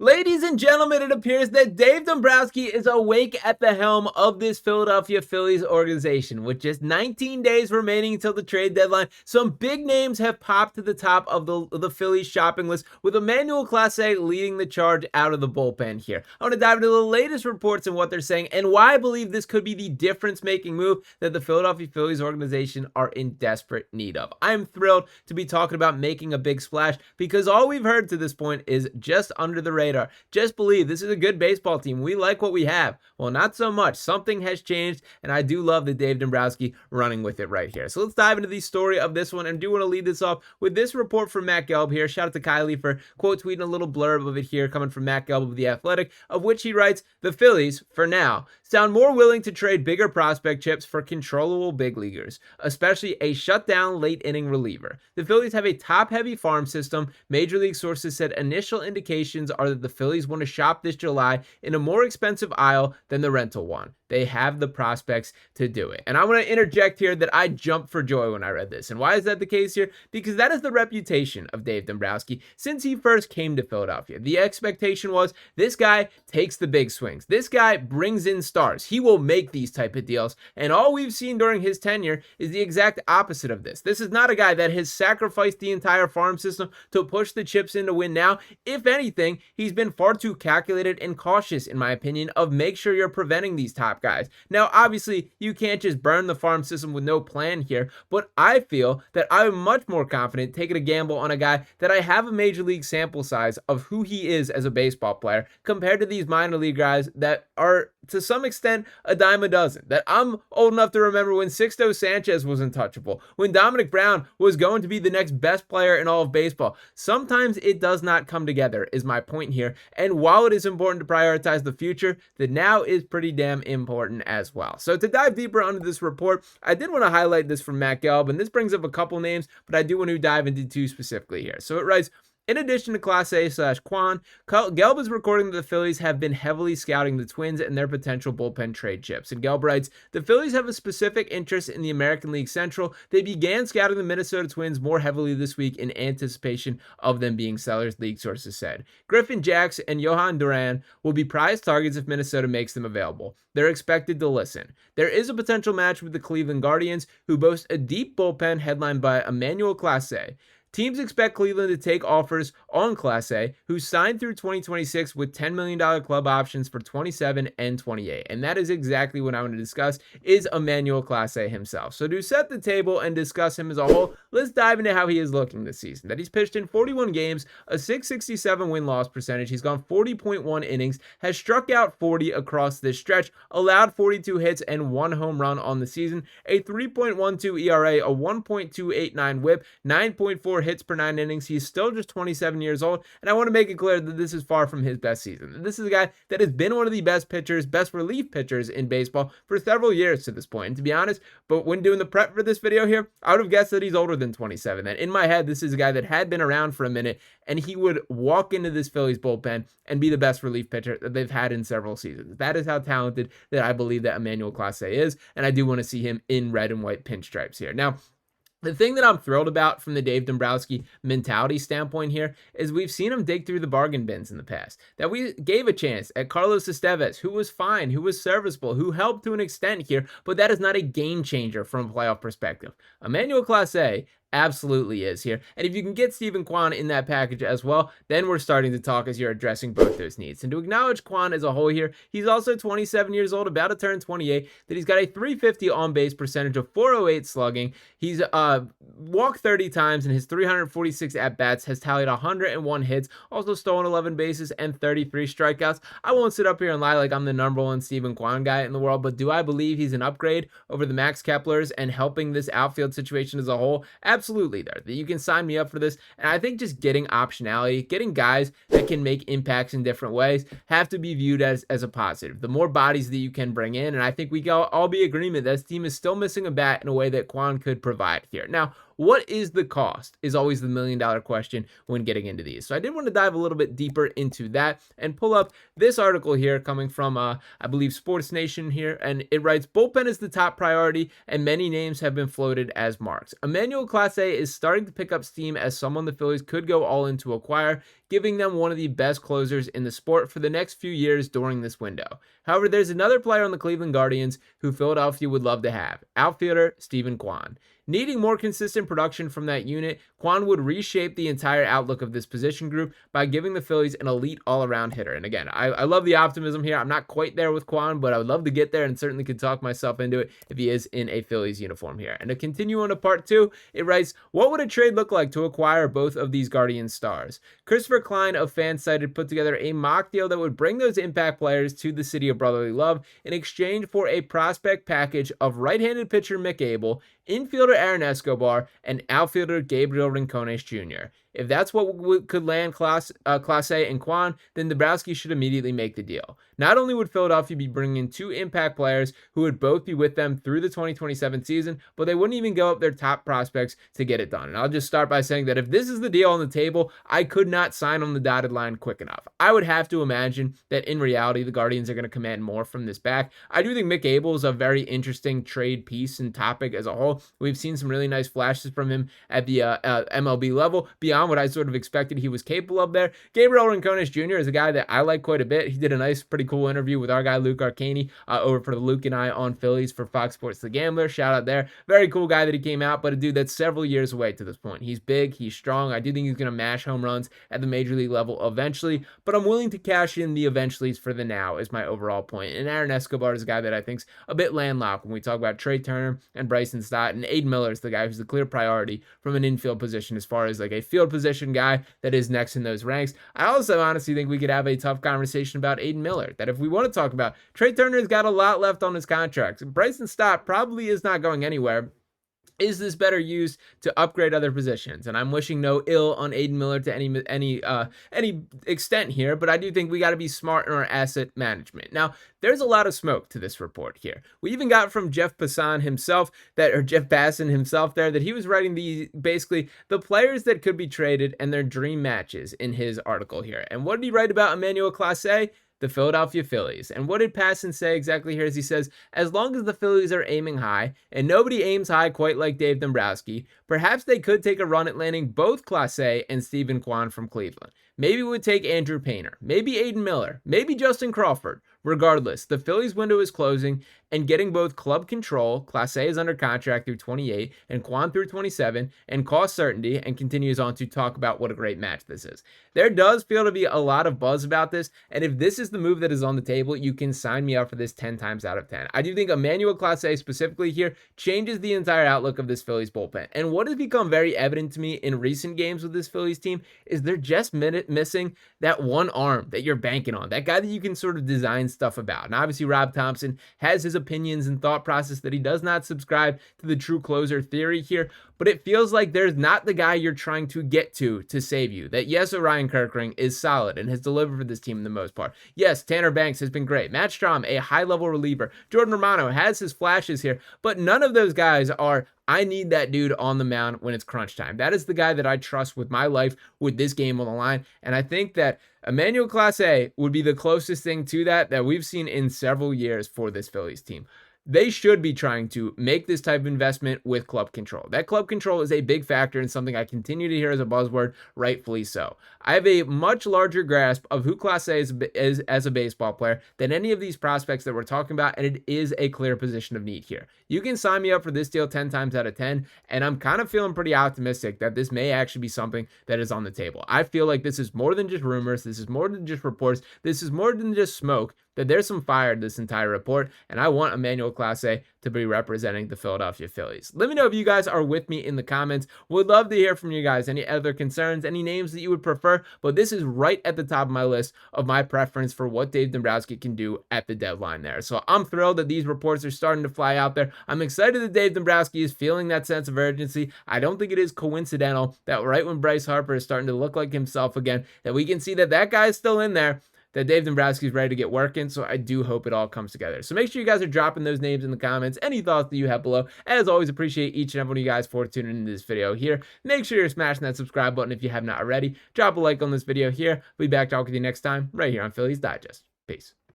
Ladies and gentlemen, it appears that Dave Dombrowski is awake at the helm of this Philadelphia Phillies organization. With just 19 days remaining until the trade deadline, some big names have popped to the top of the Phillies shopping list, with Emmanuel Clase leading the charge out of the bullpen here. I want to dive into the latest reports and what they're saying and why I believe this could be the difference-making move that the Philadelphia Phillies organization are in desperate need of. I'm thrilled to be talking about making a big splash because all we've heard to this point is just under the radar. Just believe this is a good baseball team. We like what we have. Well, not so much. Something has changed, and I do love that Dave Dombrowski running with it right here. So let's dive into the story of this one, and do want to lead this off with this report from Matt Gelb here. Shout out to Kylie for quote tweeting a little blurb of it here, coming from Matt Gelb of The Athletic, of which he writes, "The Phillies, for now, sound more willing to trade bigger prospect chips for controllable big leaguers, especially a shutdown late inning reliever. The Phillies have a top-heavy farm system. Major League sources said initial indications are that the Phillies want to shop this July in a more expensive aisle than the rental one. They have the prospects to do it." And I want to interject here that I jumped for joy when I read this. And why is that the case here? Because that is the reputation of Dave Dombrowski since he first came to Philadelphia. The expectation was this guy takes the big swings. This guy brings in stars. He will make these type of deals. And all we've seen during his tenure is the exact opposite of this. This is not a guy that has sacrificed the entire farm system to push the chips in to win now. If anything, he's been far too calculated and cautious, in my opinion, of make sure you're preventing these top guys. Now, obviously, you can't just burn the farm system with no plan here, but I feel that I'm much more confident taking a gamble on a guy that I have a major league sample size of who he is as a baseball player compared to these minor league guys that are, to some extent, a dime a dozen. That I'm old enough to remember when Sixto Sanchez was untouchable, when Dominic Brown was going to be the next best player in all of baseball. Sometimes it does not come together, is my point here. And while it is important to prioritize the future, the now is pretty damn important as well. So to dive deeper into this report, I did want to highlight this from Matt Gelb, and this brings up a couple names, but I do want to dive into two specifically here. So it writes, "In addition to Clase/Kwan, Gelb is recording that the Phillies have been heavily scouting the Twins and their potential bullpen trade chips." And Gelb writes, "The Phillies have a specific interest in the American League Central. They began scouting the Minnesota Twins more heavily this week in anticipation of them being sellers," league sources said. "Griffin Jax and Johan Duran will be prize targets if Minnesota makes them available. They're expected to listen. There is a potential match with the Cleveland Guardians, who boast a deep bullpen headlined by Emmanuel Clase. Teams expect Cleveland to take offers on Clase, who signed through 2026 with $10 million club options for 27 and 28. And that is exactly what I want to discuss, is Emmanuel Clase himself. So to set the table and discuss him as a whole, let's dive into how he is looking this season. That he's pitched in 41 games, a .667 win-loss percentage. He's gone 40.1 innings, has struck out 40 across this stretch, allowed 42 hits and 1 home run on the season, a 3.12 ERA, a 1.289 whip, 9.4 hits per 9 innings. He's still just 27 years old, and I want to make it clear that this is far from his best season. This is a guy that has been one of the best pitchers, best relief pitchers in baseball for several years to this point. And to be honest, but when doing the prep for this video here, I would have guessed that he's older than 27. And in my head, this is a guy that had been around for a minute, and he would walk into this Phillies bullpen and be the best relief pitcher that they've had in several seasons. That is how talented that I believe that Emmanuel Clase is, and I do want to see him in red and white pinstripes here. Now, the thing that I'm thrilled about from the Dave Dombrowski mentality standpoint here is we've seen him dig through the bargain bins in the past. That we gave a chance at Carlos Estevez, who was fine, who was serviceable, who helped to an extent here, but that is not a game changer from a playoff perspective. Emmanuel Clase absolutely is here. And if you can get Steven Kwan in that package as well, then we're starting to talk as you're addressing both those needs. And to acknowledge Kwan as a whole here, he's also 27 years old, about to turn 28, that he's got a .350 on-base percentage of .408 slugging. He's walked 30 times, and his 346 at-bats has tallied 101 hits, also stolen 11 bases and 33 strikeouts. I won't sit up here and lie like I'm the number one Steven Kwan guy in the world, but do I believe he's an upgrade over the Max Keplers and helping this outfield situation as a whole? Absolutely there. You can sign me up for this. And I think just getting optionality, getting guys that can make impacts in different ways have to be viewed as a positive. The more bodies that you can bring in, and I think we can all be in agreement that this team is still missing a bat in a way that Kwan could provide here. Now, What is the cost is always the $1,000,000 question when getting into these. So I did want to dive a little bit deeper into that and pull up this article here coming from, I believe, Sports Nation here. And it writes, bullpen is the top priority and many names have been floated as marks. Emmanuel Clase is starting to pick up steam as someone the Phillies could go all in to acquire, giving them one of the best closers in the sport for the next few years during this window. However, there's another player on the Cleveland Guardians who Philadelphia would love to have, outfielder Steven Kwan. Needing more consistent production from that unit, Kwan would reshape the entire outlook of this position group by giving the Phillies an elite all-around hitter. And again, I love the optimism here. I'm not quite there with Kwan, but I would love to get there and certainly could talk myself into it if he is in a Phillies uniform here. And to continue on to part 2, it writes, what would a trade look like to acquire both of these Guardians stars? Christopher Klein of Fansided put together a mock deal that would bring those impact players to the city of brotherly love in exchange for a prospect package of right-handed pitcher Mick Abel, infielder Aaron Escobar, and outfielder Gabriel Rincones Jr. If that's what could land Clase and Kwan, then Dombrowski should immediately make the deal. Not only would Philadelphia be bringing in 2 impact players who would both be with them through the 2027 season, but they wouldn't even go up their top prospects to get it done. And I'll just start by saying that if this is the deal on the table, I could not sign on the dotted line quick enough. I would have to imagine that in reality, the Guardians are going to command more from this back. I do think Mick Abel is a very interesting trade piece and topic as a whole. We've seen some really nice flashes from him at the MLB level, beyond what I sort of expected he was capable of there. Gabriel Rincones Jr. is a guy that I like quite a bit. He did a nice, pretty cool interview with our guy Luke Arcaney over for the Luke and I on Phillies for Fox Sports The Gambler. Shout out there. Very cool guy that he came out, but a dude that's several years away to this point. He's big, he's strong. I do think he's going to mash home runs at the major league level eventually, but I'm willing to cash in the eventuallys for the now is my overall point. And Aaron Escobar is a guy that I think's a bit landlocked when we talk about Trey Turner and Bryson Stott, and Aiden Miller is the guy who's the clear priority from an infield position as far as like a field position guy that is next in those ranks. I also honestly think we could have a tough conversation about Aiden Miller, that if we want to talk about Trey Turner's got a lot left on his contract. Bryson Stott probably is not going anywhere. Is this better used to upgrade other positions? And I'm wishing no ill on Aiden Miller to any extent here, but I do think we got to be smart in our asset management. Now, there's a lot of smoke to this report here. We even got from Jeff Passan himself Jeff Passan himself there, that he was writing basically the players that could be traded and their dream matches in his article here. And what did he write about Emmanuel Clase? The Philadelphia Phillies. And what did Passan say exactly here? As he says, as long as the Phillies are aiming high, and nobody aims high quite like Dave Dombrowski, perhaps they could take a run at landing both Clase and Steven Kwan from Cleveland. Maybe it would take Andrew Painter, maybe Aiden Miller, maybe Justin Crawford. Regardless, the Phillies window is closing, and getting both club control, Clase is under contract through 28, and Kwan through 27, and cost certainty, and continues on to talk about what a great match this is. There does feel to be a lot of buzz about this, and if this is the move that is on the table, you can sign me up for this 10 times out of 10. I do think Emmanuel Clase specifically here changes the entire outlook of this Phillies bullpen. And what has become very evident to me in recent games with this Phillies team is they're just missing that one arm that you're banking on, that guy that you can sort of design stuff about. And obviously Rob Thomson has his opinions and thought process that he does not subscribe to the true closer theory here, but it feels like there's not the guy you're trying to get to save you. That yes, Orion Kirkring is solid and has delivered for this team in the most part. Yes, Tanner Banks has been great. Matt Strahm, a high-level reliever. Jordan Romano has his flashes here, but none of those guys are, I need that dude on the mound when it's crunch time. That is the guy that I trust with my life with this game on the line, and I think that Emmanuel Clase would be the closest thing to that we've seen in several years for this Phillies team. They should be trying to make this type of investment with club control. That club control is a big factor and something I continue to hear as a buzzword, rightfully so. I have a much larger grasp of who Clase is as a baseball player than any of these prospects that we're talking about, and it is a clear position of need here. You can sign me up for this deal 10 times out of 10, and I'm kind of feeling pretty optimistic that this may actually be something that is on the table. I feel like this is more than just rumors, this is more than just reports, this is more than just smoke, that there's some fire in this entire report, and I want Emmanuel Clase to be representing the Philadelphia Phillies. Let me know if you guys are with me in the comments. Would love to hear from you guys. Any other concerns, any names that you would prefer, but this is right at the top of my list of my preference for what Dave Dombrowski can do at the deadline there. So I'm thrilled that these reports are starting to fly out there. I'm excited that Dave Dombrowski is feeling that sense of urgency. I don't think it is coincidental that right when Bryce Harper is starting to look like himself again, that we can see that guy is still in there. that Dave Dombrowski is ready to get working, so I do hope it all comes together. So make sure you guys are dropping those names in the comments. Any thoughts that you have below. As always, appreciate each and every one of you guys for tuning into this video here. Make sure you're smashing that subscribe button if you have not already. Drop a like on this video here. We'll be back to talk with you next time right here on Phillies Digest. Peace.